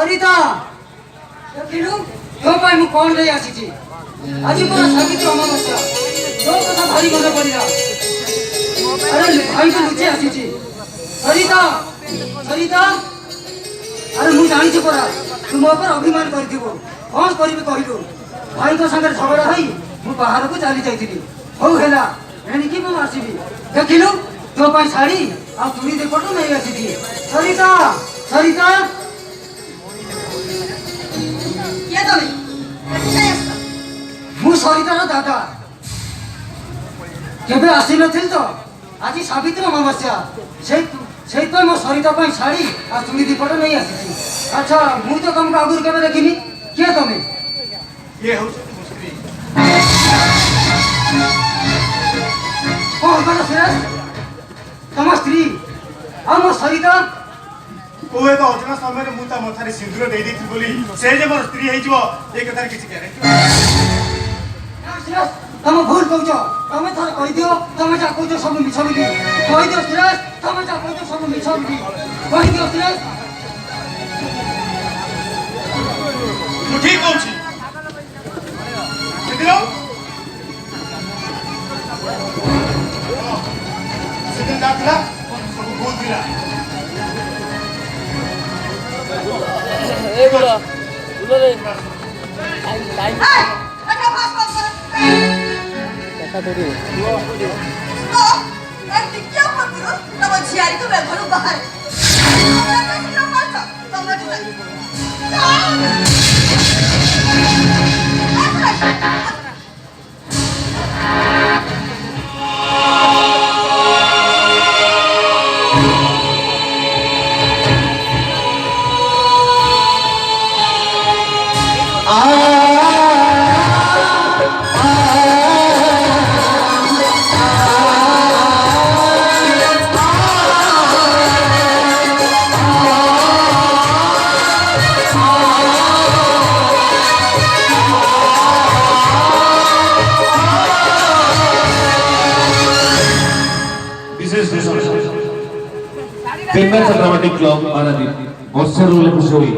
सरिता देखिलु तो पाई मु कोन रे आसी आज पूरा सावित्री अमावस्या तो कथा भारी मन पड़िला अरे भाई तो लुचे आसी सरिता सरिता अरे मु जानि छ परा तुम ऊपर अभिमान कर दिबो कोन करबे कहिलु भाई को संगे झगड़ा हई मु बाहर को चली जाइतिली हो हेला एनी की मु आसीबी देखिलु तो पाई साड़ी आ चूड़ी दे पटो नहीं आसी सरिता सरिता क्या तमे मु सरिता रो दादा केबे आसी नथिल तो आज सावित्री अमावस्या से तो मो सरिता पाई साड़ी आ चूड़ी दे पटो नहीं आसी अच्छा मु तो तुमको आगुर केबे देखिनी के तमे ये हो स्त्री ओ बड़ा श्रेष्ठ तम स्त्री आ मो सरिता कोए तो अजना समय मु ता मथारे सिंदूर दे देथि बोली से जे मोर स्त्री हेइ जबो ए कथार किछि ग्यारेंटी तम भूल कहछ तमे थर कहि दियो तमे जा कहछ सब मिछ बोली कहि दियो श्रेष्ठ तमे जा कहछ सब मिछ बोली कहि दियो श्रेष्ठ मु ठीक कहछि देखिलो सिद्ध दाखला सब भूल दिला ए बोलो बोलो रे टाइम अच्छा पास पास कथा थोड़ी तो एक क्या कर दो तब झियारी को मैं घरों बाहर कैसे ना पास तुम Penman Dramatic Club Paradip. Oscar Rule Pusoi.